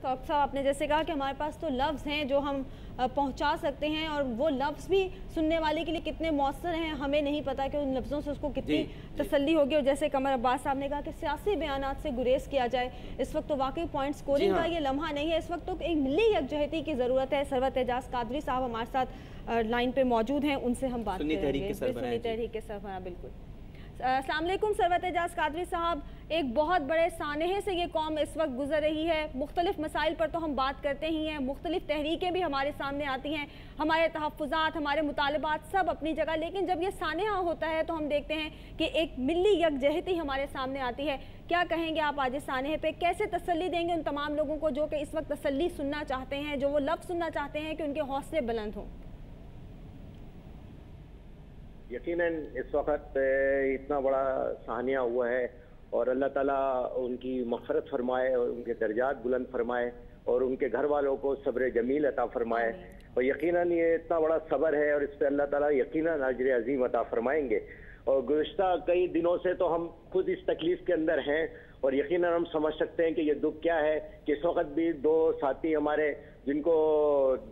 درست साहब आपने जैसे कहा कि हमारे पास तो लफ्ज़ हैं जो हम पहुंचा सकते हैं, और वो लफ्ज़ भी सुनने वाले के लिए कितने मौसर हैं हमें नहीं पता कि उन लफ्ज़ों से उसको कितनी तसल्ली होगी। और जैसे कमर अब्बास साहब ने कहा कि सियासी बयानात से गुरेज किया जाए, इस वक्त तो वाकई पॉइंट स्कोरिंग का ये लम्हा नहीं है, इस वक्त तो एक मिली यकजहती की ज़रूरत है। सरवत एजाज कादरी साहब हमारे साथ लाइन पे मौजूद हैं, उनसे हम बात करेंगे। सुन्नी तहरीक के सरबराह, बिल्कुल। अस्सलाम वालेकुम सरवत एजाज कादरी साहब, एक बहुत बड़े सानहे से ये कौम इस वक्त गुजर रही है। मुख्तलिफ मसाइल पर तो हम बात करते ही हैं, मुख्तलिफ तहरीकें भी हमारे सामने आती हैं, हमारे तहफ़्फ़ुज़ात, हमारे मुतालबात सब अपनी जगह, लेकिन जब ये सानहा होता है तो हम देखते हैं कि एक मिली यकजहती हमारे सामने आती है। क्या कहेंगे आप आज इस सानहे पे, कैसे तसल्ली देंगे उन तमाम लोगों को जो कि इस वक्त तसल्ली सुनना चाहते हैं, जो वो लफ्ज़ सुनना चाहते हैं कि उनके हौसले बुलंद हों? यकीनन इस वक्त इतना बड़ा सानिया हुआ है और अल्लाह ताला उनकी मग़फ़िरत फरमाए और उनके दर्जात बुलंद फरमाए और उनके घर वालों को सब्र जमील अता फरमाए। और यकीनन ये इतना बड़ा सब्र है और इस पर अल्लाह ताला यकीनन अजर अज़ीम अता फरमाएंगे। और गुज़िश्ता कई दिनों से तो हम खुद इस तकलीफ़ के अंदर हैं और यकीनन हम समझ सकते हैं कि ये दुख क्या है कि इस वक्त भी दो साथी हमारे जिनको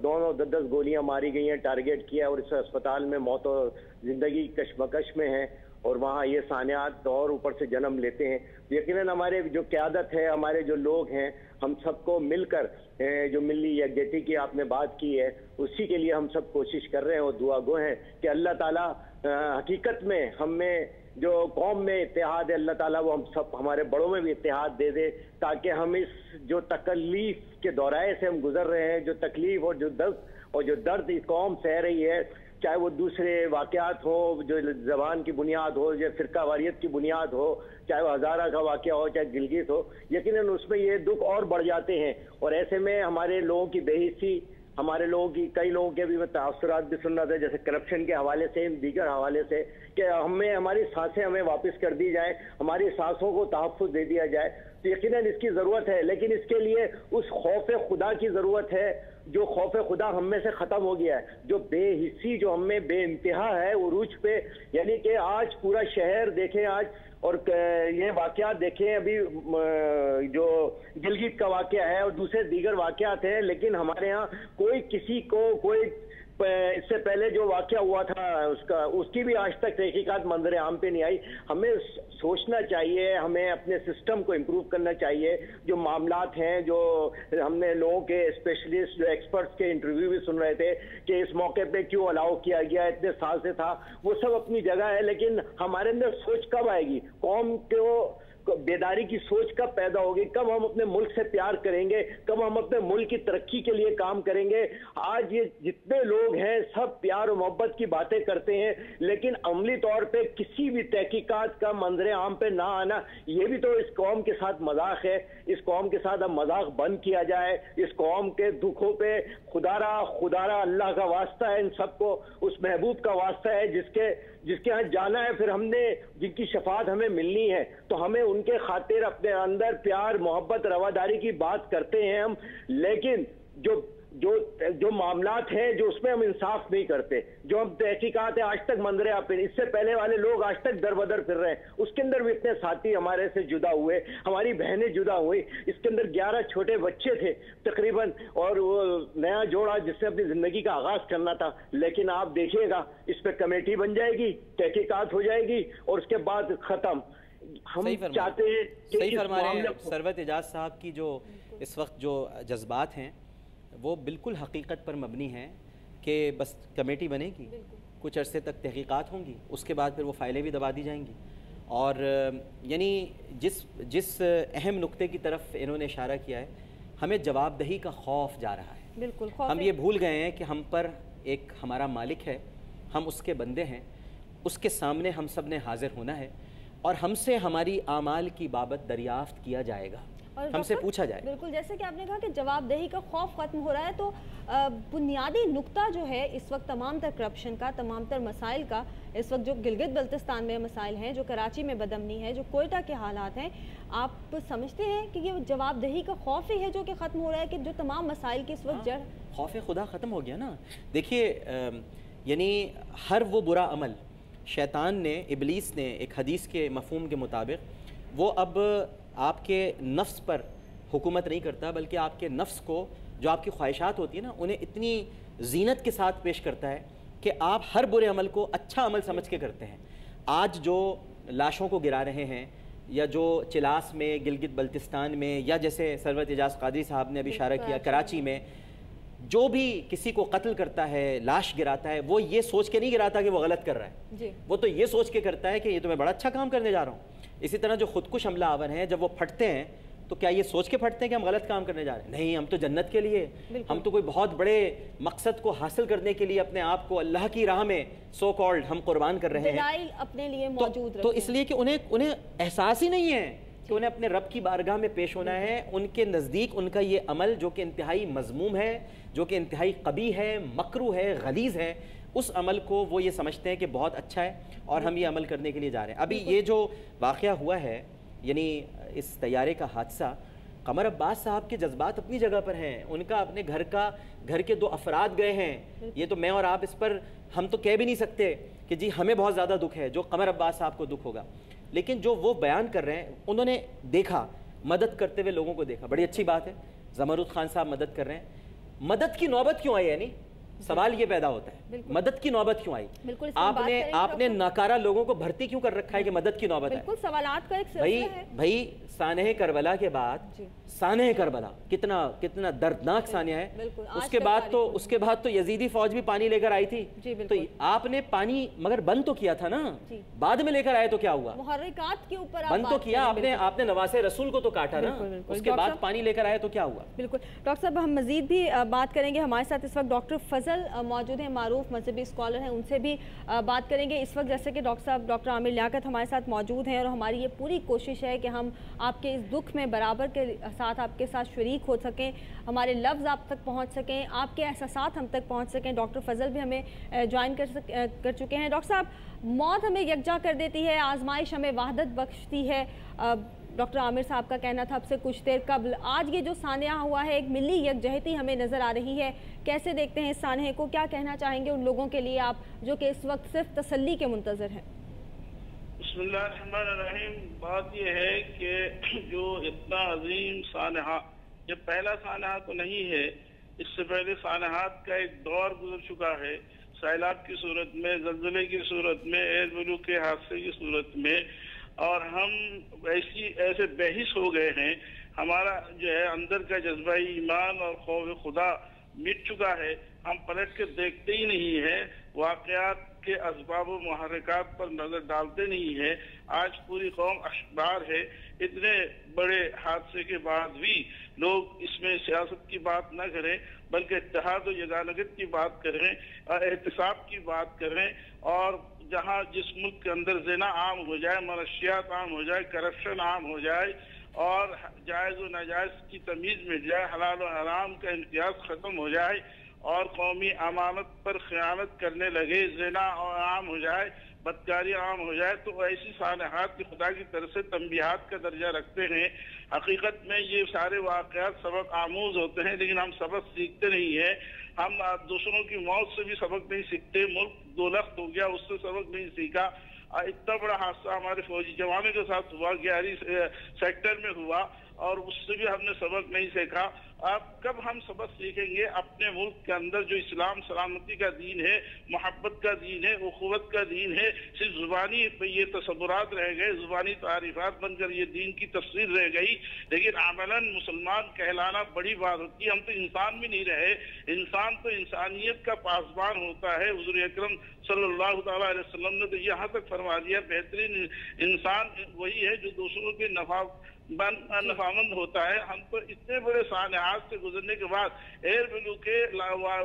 दोनों 10-10 गोलियां मारी गई हैं, टारगेट किया और इस अस्पताल में मौत और ज़िंदगी कशमकश में हैं और वहाँ ये सानियात और ऊपर से जन्म लेते हैं। यकीनन हमारे जो क़यादत है, हमारे जो लोग हैं, हम सबको मिलकर जो मिली यकजहती की आपने बात की है, उसी के लिए हम सब कोशिश कर रहे हैं और दुआ गो हैं कि अल्लाह ताला हकीकत में हमें जो कौम में इत्तेहाद है, अल्लाह ताला वो हम सब हमारे बड़ों में भी इत्तेहाद दे दे, ताकि हम इस जो तकलीफ के दौराए से हम गुजर रहे हैं, जो तकलीफ और जो दर्द इस कौम सह रही है, चाहे वो दूसरे वाक़यात हो, जो ज़बान की बुनियाद हो, या फ़िरका वारियत की बुनियाद हो, चाहे वो हज़ारा का वाक़या हो, चाहे गिलगित हो, यकीनन उसमें ये दुख और बढ़ जाते हैं। और ऐसे में हमारे लोगों की बेहिस्सी, हमारे लोगों की कई लोगों के भी तासुरात भी सुन रहा था, जैसे करप्शन के हवाले से, दीगर हवाले से, कि हमें हमारी सांसें हमें वापस कर दी जाए, हमारी सांसों को तहफ़्फ़ुज़ दे दिया जाए। तो यकीनन इसकी ज़रूरत है, लेकिन इसके लिए उस खौफ खुदा की ज़रूरत है जो खौफ खुदा हम में से ख़त्म हो गया है, जो बेहिस्सी जो हम में बेइंतहा है उरूज पे। यानी कि आज पूरा शहर देखें आज, और ये वाक़यात देखें, अभी जो गिलगित का वाक़या है और दूसरे दीगर वाक़यात हैं, लेकिन हमारे यहाँ कोई किसी को कोई इससे पहले जो वाक़या हुआ था उसकी भी आज तक तहकीकात मंजर आम पे नहीं आई। हमें सोचना चाहिए, हमें अपने सिस्टम को इम्प्रूव करना चाहिए। जो मामलात हैं, जो हमने लोगों के स्पेशलिस्ट जो एक्सपर्ट्स के इंटरव्यू भी सुन रहे थे कि इस मौके पे क्यों अलाउ किया गया, इतने साल से था, वो सब अपनी जगह है, लेकिन हमारे अंदर सोच कब आएगी, कौम को बेदारी की सोच कब पैदा होगी, कब हम अपने मुल्क से प्यार करेंगे, कब हम अपने मुल्क की तरक्की के लिए काम करेंगे। आज ये जितने लोग हैं सब प्यार और मोहब्बत की बातें करते हैं, लेकिन अमली तौर पे किसी भी तहकीकात का मंजर आम पे ना आना, ये भी तो इस कौम के साथ मजाक है। इस कौम के साथ अब मजाक बंद किया जाए। इस कौम के दुखों पे खुदारा अल्लाह का वास्ता है, इन सबको उस महबूब का वास्ता है जिसके यहाँ जाना है, फिर हमने जिनकी शफात हमें मिलनी है, तो हमें उनके खातिर अपने अंदर प्यार मोहब्बत रवादारी की बात करते हैं हम, लेकिन जो मामलात हैं जो उसमें हम इंसाफ नहीं करते, जो हम तहकीकात है आज तक मंजरे आप, इससे पहले वाले लोग आज तक दर बदर फिर रहे हैं, उसके अंदर भी इतने साथी हमारे से जुदा हुए, हमारी बहनें जुदा हुई, इसके अंदर 11 छोटे बच्चे थे तकरीबन, और वो नया जोड़ा जिससे अपनी जिंदगी का आगाज करना था। लेकिन आप देखिएगा इस पे कमेटी बन जाएगी, तहकीकात हो जाएगी और उसके बाद खत्म। हम चाहते हैं कि सही फरमा रहे हैं सरवत एजाज साहब की जो इस वक्त जो जज्बात हैं वो बिल्कुल हकीकत पर मबनी है कि बस कमेटी बनेगी, कुछ अरसे तक तहकीकात होंगी, उसके बाद फिर वो फाइलें भी दबा दी जाएंगी। और यानी जिस अहम नुक्ते की तरफ इन्होंने इशारा किया है, हमें जवाबदही का खौफ जा रहा है। बिल्कुल हम ये भूल गए हैं कि हम पर एक हमारा मालिक है, हम उसके बंदे हैं, उसके सामने हम सब ने हाजिर होना है और हमसे हमारी आमाल की बाबत दरियाफ्त किया जाएगा, हमसे पूछा जाए। बिल्कुल, जैसे कि आपने कहा कि जवाबदेही का खौफ खत्म हो रहा है, तो बुनियादी नुक्ता जो है इस वक्त तमाम तर करप्शन का, तमाम तर मसाइल का, इस वक्त जो गिलगित बल्तिस्तान में मसाइल हैं, जो कराची में बदअमनी है, जो कोयटा के हालात हैं, आप समझते हैं कि ये जवाबदेही का खौफ ही है जो कि ख़त्म हो रहा है, कि जो तमाम मसाइल की इस वक्त जड़ खौफ खुदा ख़त्म हो गया ना। देखिए यानी हर वो बुरा अमल शैतान ने, इबलीस ने, एक हदीस के मफहूम के मुताबिक वो अब आपके नफ्स पर हुकूमत नहीं करता, बल्कि आपके नफ्स को, जो आपकी ख्वाहिशात होती है ना, उन्हें इतनी जीनत के साथ पेश करता है कि आप हर बुरे अमल को अच्छा अमल समझ के करते हैं। आज जो लाशों को गिरा रहे हैं, या जो चिलास में, गिलगित बल्तिस्तान में, या जैसे सरवत एजाज कादरी साहब ने अभी इशारा किया कराची में, जो भी किसी को कत्ल करता है, लाश गिराता है, वो ये सोच के नहीं गिराता कि वो गलत कर रहा है जी। वो तो ये सोच के करता है कि ये तो मैं बड़ा अच्छा काम करने जा रहा हूँ। इसी तरह जो खुदकुश हमला आवर हैं, जब वो फटते हैं तो क्या ये सोच के फटते हैं कि हम गलत काम करने जा रहे हैं? नहीं, हम तो जन्नत के लिए, हम तो कोई बहुत बड़े मकसद को हासिल करने के लिए अपने आप को अल्लाह की राह में सो कॉल्ड हम कुर्बान कर रहे हैं, अपने लिए मौजूद तो इसलिए कि उन्हें एहसास ही नहीं है कि उन्हें अपने रब की बारगाह में पेश होना है। उनके नज़दीक उनका ये अमल जो कि इंतहाई मज़मूम है, जो कि इंतहाई कबीह है, मकरू है, गलीज़ है, उस अमल को वो ये समझते हैं कि बहुत अच्छा है और हम ये अमल करने के लिए जा रहे हैं। अभी ये जो वाक़या हुआ है, यानी इस तैयारे का हादसा, कमर अब्बास साहब के जज्बात अपनी जगह पर हैं। उनका अपने घर के 2 अफराद गए हैं। ये तो मैं और आप इस पर हम तो कह भी नहीं सकते कि जी हमें बहुत ज़्यादा दुख है, जो कमर अब्बास साहब को दुख होगा, लेकिन जो वो बयान कर रहे हैं, उन्होंने देखा, मदद करते हुए लोगों को देखा, बड़ी अच्छी बात है। ज़मरुद खान साहब मदद कर रहे हैं, मदद की नौबत क्यों आई? यानी सवाल ये पैदा होता है, मदद की नौबत क्यों आई? आपने नाकारा लोगों को भर्ती क्यों कर रखा है कि मदद की नौबत है? सवालात का एक सिलसिला है भाई सानह करबला के बाद, सानह करबला कितना दर्दनाक सानिया है। उसके बाद तो यजीदी फौज भी पानी लेकर आई थी, तो आपने पानी मगर बंद तो किया था ना, बाद में लेकर आए तो क्या हुआ? मुहर्रिकात के ऊपर बंद तो किया आपने नवासे रसूल को तो काटा ना, उसके बाद पानी लेकर आए तो क्या हुआ? बिल्कुल डॉक्टर साहब, हम मजीद भी बात करेंगे। हमारे साथ इस वक्त डॉक्टर फजल मौजूद हैं, मारूफ मजहबी स्कॉलर हैं, उनसे भी बात करेंगे। इस वक्त जैसे कि डॉक्टर साहब डॉक्टर आमिर लियाकत हमारे साथ मौजूद हैं और हमारी ये पूरी कोशिश है कि हम आपके इस दुख में बराबर के साथ आपके साथ शरीक हो सकें, हमारे लफ्ज़ आप तक पहुंच सकें, आपके एहसासात हम तक पहुंच सकें। डॉक्टर फजल भी हमें ज्वाइन कर चुके हैं। डॉक्टर साहब, मौत हमें यकजा कर देती है, आजमाइश हमें वहदत बख्शती है। डॉक्टर आमिर साहब का कहना था अब से कुछ देर कबल, आज ये जो सानिया हुआ है, एक मिली यकजहती हमें नज़र आ रही है। कैसे देखते हैं इस सानिया को? क्या कहना चाहेंगे उन लोगों के लिए आप जो कि इस वक्त सिर्फ तसल्ली के मुंतज़र हैं? बिस्मिल्लाहिर्रहमानिर्रहीम। बात यह है कि जो इतना अजीम सानहा, ये पहला सानहा तो नहीं है, इससे पहले सानहात का एक दौर गुजर चुका है, सैलाब की सूरत में, जल्जले की सूरत में, एयर बलूक के हादसे की सूरत में, और हम ऐसे बेहिस हो गए हैं। हमारा जो है अंदर का जज्बा ईमान और खौफ खुदा मिट चुका है। हम पलट के देखते ही नहीं है, वाक़यात के असबाब व मुहर्रिकात पर नजर डालते नहीं है। आज पूरी कौम अशबार है। इतने बड़े हादसे के बाद भी लोग इसमें सियासत की बात न करें, बल्कि इत्तेहाद और यगानगत की बात करें, एहतिसाब की बात करें, और जहाँ जिस मुल्क के अंदर ज़िना आम हो जाए, मनशियात आम हो जाए, करप्शन आम हो जाए, और जायज़ व नाजायज़ की तमीज़ मिट जाए, हलाल व हराम का इम्तियाज़ ख़त्म हो जाए, और कौमी अमानत पर ख़यानत करने लगे, ज़िना आम हो जाए, बदकारी आम हो जाए, तो ऐसी सानहात की खुदा की तरफ से तंबीहात का दर्जा रखते हैं। हकीकत में ये सारे वाक़यात सबक आमूज होते हैं, लेकिन हम सबक सीखते नहीं हैं। हम दूसरों की मौत से भी सबक नहीं सीखते। मुल्क दोलख्त हो गया, उससे सबक नहीं सीखा। इतना बड़ा हादसा हमारे फौजी जवानों के साथ हुआ, 11 सेक्टर में हुआ, और उससे भी हमने सबक नहीं सीखा। अब कब हम सबक सीखेंगे? अपने मुल्क के अंदर जो इस्लाम सलामती का दीन है, मोहब्बत का दीन है, उखुवत का दीन है, सिर्फ जुबानी ये तसव्वुरात रह गए, जुबानी तारीफात बनकर ये दीन की तफसीर रह गई, लेकिन अमलन मुसलमान कहलाना बड़ी बात होती है। हम तो इंसान भी नहीं रहे। इंसान तो इंसानियत का पासबान होता है। हुज़ूर अकरम सल्लल्लाहु अलैहि वसल्लम ने तो यहाँ तक फरमा दिया, बेहतरीन इंसान वही है जो दूसरों के नफामंद होता है। हम तो इतने बड़े सानहात से गुजरने के बाद एयर बलू के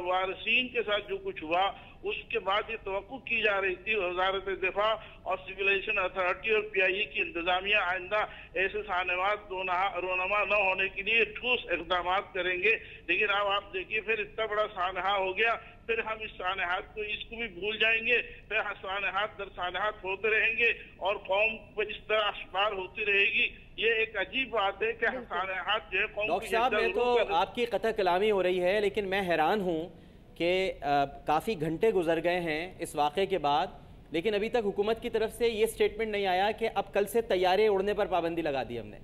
वारसीन के साथ जो कुछ हुआ, उसके बाद ये तवक्कुह की जा रही थी वज़ारत दिफा और सिविलाइजेशन अथॉरिटी और PIA की इंतजामिया आइंदा ऐसे सानहात रोनमा न होने के लिए ठोस इक़दाम करेंगे। लेकिन अब आप देखिए, फिर इतना बड़ा सानहा हो गया, फिर हम इस सानहात को इसको भी भूल जाएंगे, फिर सानहात दर सानहात होते रहेंगे और कौम पर इस तरह अशबार होती रहेगी। ये एक अजीब बात है कि सानहात जो है कौम। डॉक्टर साहब, मैं तो आपकी कतः कलामी हो रही है, लेकिन मैं हैरान हूँ कि काफ़ी घंटे गुजर गए हैं इस वाक़े के बाद, लेकिन अभी तक हुकूमत की तरफ से ये स्टेटमेंट नहीं आया कि अब कल से तैयारे उड़ने पर पाबंदी लगा दी हमने।